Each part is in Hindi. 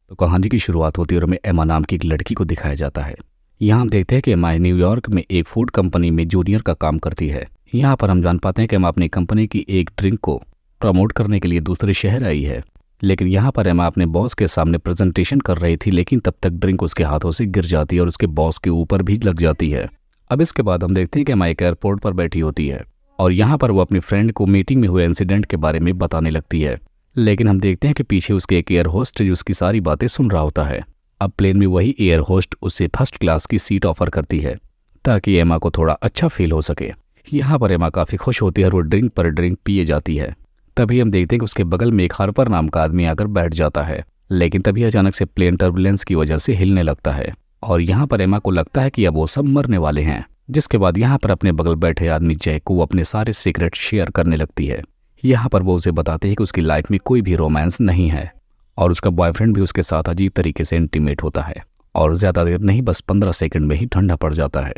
तो कहानी की शुरुआत होती है और हमें एमा नाम की एक लड़की को दिखाया जाता है। यहाँ हम देखते हैं कि एमा न्यूयॉर्क में एक फूड कंपनी में जूनियर का काम करती है। यहाँ पर हम जान पाते हैं कि एमा अपनी कंपनी की एक ड्रिंक को प्रमोट करने के लिए दूसरे शहर आई है। लेकिन यहाँ पर एमा अपने बॉस के सामने प्रेजेंटेशन कर रही थी, लेकिन तब तक ड्रिंक उसके हाथों से गिर जाती है और उसके बॉस के ऊपर भी लग जाती है। अब इसके बाद हम देखते हैं कि एमा एक एयरपोर्ट पर बैठी होती है और यहाँ पर वो अपनी फ्रेंड को मीटिंग में हुए इंसिडेंट के बारे में बताने लगती है। लेकिन हम देखते हैं कि पीछे उसके एक एयर होस्ट जो उसकी सारी बातें सुन रहा होता है। अब प्लेन में वही एयर होस्ट उससे फर्स्ट क्लास की सीट ऑफर करती है ताकि एमा को थोड़ा अच्छा फील हो सके। यहाँ पर एमा काफ़ी खुश होती है और वो ड्रिंक पर ड्रिंक पिए जाती है। तभी हम देखते हैं कि उसके बगल में एक हार्पर नाम का आदमी आकर बैठ जाता है। लेकिन तभी अचानक से प्लेन टर्बुलेंस की वजह से हिलने लगता है और यहाँ पर एमा को लगता है कि अब वो सब मरने वाले हैं। जिसके बाद यहाँ पर अपने बगल बैठे आदमी जैक को अपने सारे सीक्रेट शेयर करने लगती है। यहाँ पर वो उसे बताते हैं कि उसकी लाइफ में कोई भी रोमांस नहीं है और उसका बॉयफ्रेंड भी उसके साथ अजीब तरीके से इंटीमेट होता है और ज़्यादा देर नहीं, बस 15 सेकंड में ही ठंडा पड़ जाता है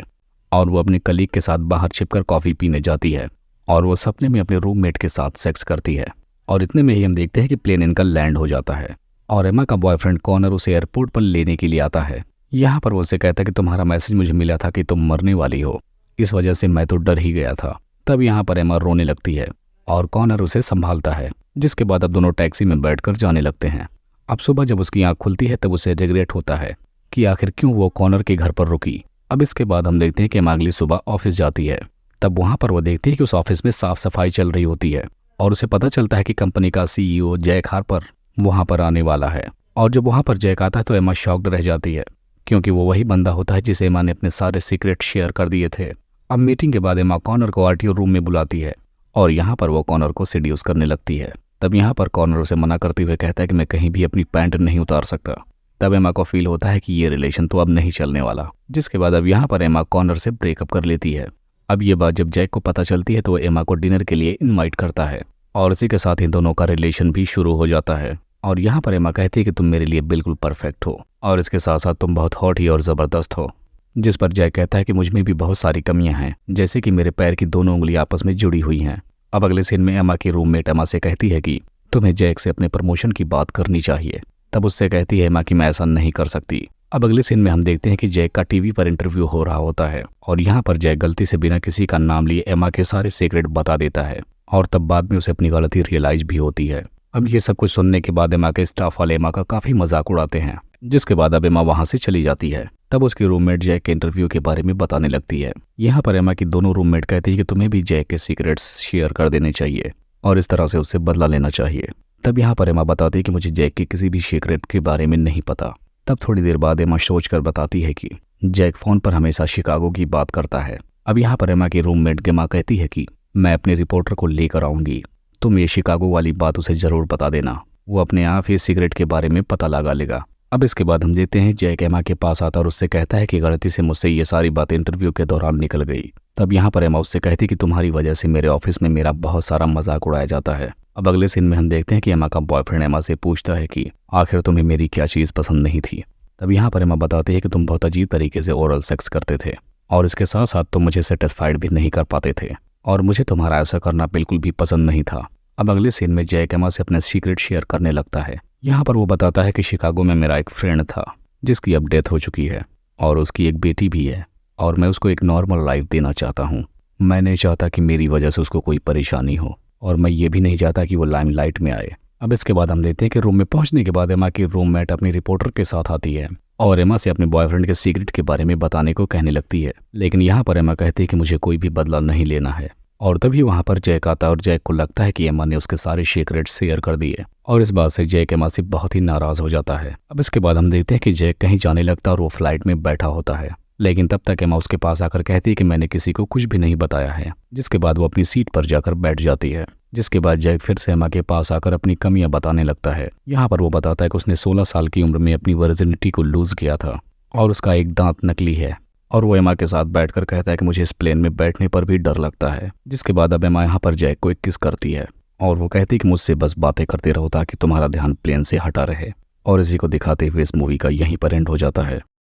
और वो अपने कलीग के साथ बाहर छिपकर कॉफ़ी पीने जाती है और वो सपने में अपने रूममेट के साथ सेक्स करती है। और इतने में ही हम देखते हैं कि प्लेन इनका लैंड हो जाता है और एमा का बॉयफ्रेंड कॉनर उसे एयरपोर्ट पर लेने के लिए आता है। यहाँ पर वो उसे कहता है कि तुम्हारा मैसेज मुझे मिला था कि तुम मरने वाली हो, इस वजह से मैं तो डर ही गया था। तब यहाँ पर एमा रोने लगती है और कॉनर उसे संभालता है। जिसके बाद अब दोनों टैक्सी में बैठकर जाने लगते हैं। अब सुबह जब उसकी आँख खुलती है तब उसे रिग्रेट होता है कि आखिर क्यों वो कॉनर के घर पर रुकी। अब इसके बाद हम देखते हैं कि एमा अगली सुबह ऑफिस जाती है। तब वहाँ पर वो देखती है कि उस ऑफिस में साफ सफाई चल रही होती है और उसे पता चलता है कि कंपनी का CEO जैक हार्पर वहाँ पर आने वाला है। और जब वहाँ पर जैक आता है तो एमा शॉक्ड रह जाती है क्योंकि वो वही बंदा होता है जिसे एमा ने अपने सारे सीक्रेट शेयर कर दिए थे। अब मीटिंग के बाद एमा कॉनर को RTO रूम में बुलाती है और यहाँ पर वो कॉनर को सीड्यूस करने लगती है। तब यहाँ पर कॉनर उसे मना करते हुए कहता है कि मैं कहीं भी अपनी पैंट नहीं उतार सकता। तब एमा को फील होता है कि ये रिलेशन तो अब नहीं चलने वाला। जिसके बाद अब यहाँ पर एमा कॉनर से ब्रेकअप कर लेती है। अब ये बात जब जैक को पता चलती है तो वो एमा को डिनर के लिए इनवाइट करता है और इसी के साथ ही दोनों का रिलेशन भी शुरू हो जाता है। और यहाँ पर एमा कहती है कि तुम मेरे लिए बिल्कुल परफेक्ट हो और इसके साथ साथ तुम बहुत हॉट ही और ज़बरदस्त हो। जिस पर जैक कहता है कि मुझ में भी बहुत सारी कमियां हैं, जैसे कि मेरे पैर की दोनों उंगलियां आपस में जुड़ी हुई हैं। अब अगले सीन में एमा की रूममेट एमा से कहती है कि तुम्हें जैक से अपने प्रमोशन की बात करनी चाहिए। तब उससे कहती है एमा कि मैं ऐसा नहीं कर सकती। अब अगले सीन में हम देखते हैं कि जैक का टीवी पर इंटरव्यू हो रहा होता है और यहाँ पर जैक गलती से बिना किसी का नाम लिए एमा के सारे सीक्रेट बता देता है और तब बाद में उसे अपनी गलती रियलाइज भी होती है। अब ये सब कुछ सुनने के बाद एमा के स्टाफ वाले एमा का काफ़ी मजाक उड़ाते हैं। जिसके बाद अब एमा वहाँ से चली जाती है। तब उसकी रूममेट जैक के इंटरव्यू के बारे में बताने लगती है। यहाँ पर एमा की दोनों रूममेट कहती है कि तुम्हें भी जैक के सीक्रेट्स शेयर कर देने चाहिए और इस तरह से उससे बदला लेना चाहिए। तब यहाँ पर एमा बताती है कि मुझे जैक के किसी भी सीक्रेट के बारे में नहीं पता। तब थोड़ी देर बाद एमा सोच कर बताती है कि जैक फ़ोन पर हमेशा शिकागो की बात करता है। अब यहाँ पर एमा की रूममेट गेमा कहती है कि मैं अपने रिपोर्टर को लेकर आऊँगी, तुम ये शिकागो वाली बात उसे ज़रूर बता देना, वो अपने आप ही सिगरेट के बारे में पता लगा लेगा। अब इसके बाद हम देखते हैं जैक एमा के पास आता और उससे कहता है कि गलती से मुझसे ये सारी बातें इंटरव्यू के दौरान निकल गई। तब यहाँ पर एमा उससे कहती कि तुम्हारी वजह से मेरे ऑफिस में मेरा बहुत सारा मजाक उड़ाया जाता है। अब अगले सीन में हम देखते हैं कि एमा का बॉयफ्रेंड एमा से पूछता है कि आखिर तुम्हें मेरी क्या चीज़ पसंद नहीं थी। तब यहाँ पर एमा बताती है कि तुम बहुत अजीब तरीके से ओरल सेक्स करते थे और इसके साथ साथ तुम मुझे सेटिस्फाइड भी नहीं कर पाते थे और मुझे तुम्हारा ऐसा करना बिल्कुल भी पसंद नहीं था। अब अगले सीन में जैक एमा से अपना सीक्रेट शेयर करने लगता है। यहाँ पर वो बताता है कि शिकागो में मेरा एक फ्रेंड था जिसकी अब डेथ हो चुकी है और उसकी एक बेटी भी है और मैं उसको एक नॉर्मल लाइफ देना चाहता हूँ। मैं नहीं चाहता कि मेरी वजह से उसको कोई परेशानी हो और मैं ये भी नहीं चाहता कि वो लाइमलाइट में आए। अब इसके बाद हम देखते हैं कि रूम में पहुंचने के बाद एमा की रूममेट अपनी रिपोर्टर के साथ आती है और एमा से अपने बॉयफ्रेंड के सीक्रेट के बारे में बताने को कहने लगती है। लेकिन यहाँ पर एमा कहती है कि मुझे कोई भी बदला नहीं लेना है और तभी वहाँ पर जैक आता है और जैक को लगता है कि एमा ने उसके सारे सीक्रेट शेयर कर दिए और इस बात से जैक एमा से बहुत ही नाराज हो जाता है। अब इसके बाद हम देखते हैं कि जैक कहीं जाने लगता है और वो फ्लाइट में बैठा होता है। लेकिन तब तक एमा उसके पास आकर कहती है कि मैंने किसी को कुछ भी नहीं बताया है। जिसके बाद वो अपनी सीट पर जाकर बैठ जाती है। जिसके बाद जैक फिर से एमा के पास आकर अपनी कमियां बताने लगता है। यहाँ पर वो बताता है कि उसने 16 साल की उम्र में अपनी वर्जिनिटी को लूज किया था और उसका एक दांत नकली है और वो एमा के साथ बैठकर कहता है कि मुझे इस प्लेन में बैठने पर भी डर लगता है। जिसके बाद अब एमा यहाँ पर जैक को एक किस करती है और वो कहती है कि मुझसे बस बातें करते रहो ताकि तुम्हारा ध्यान प्लेन से हटा रहे। और इसी को दिखाते हुए इस मूवी का यहीं पर एंड हो जाता है।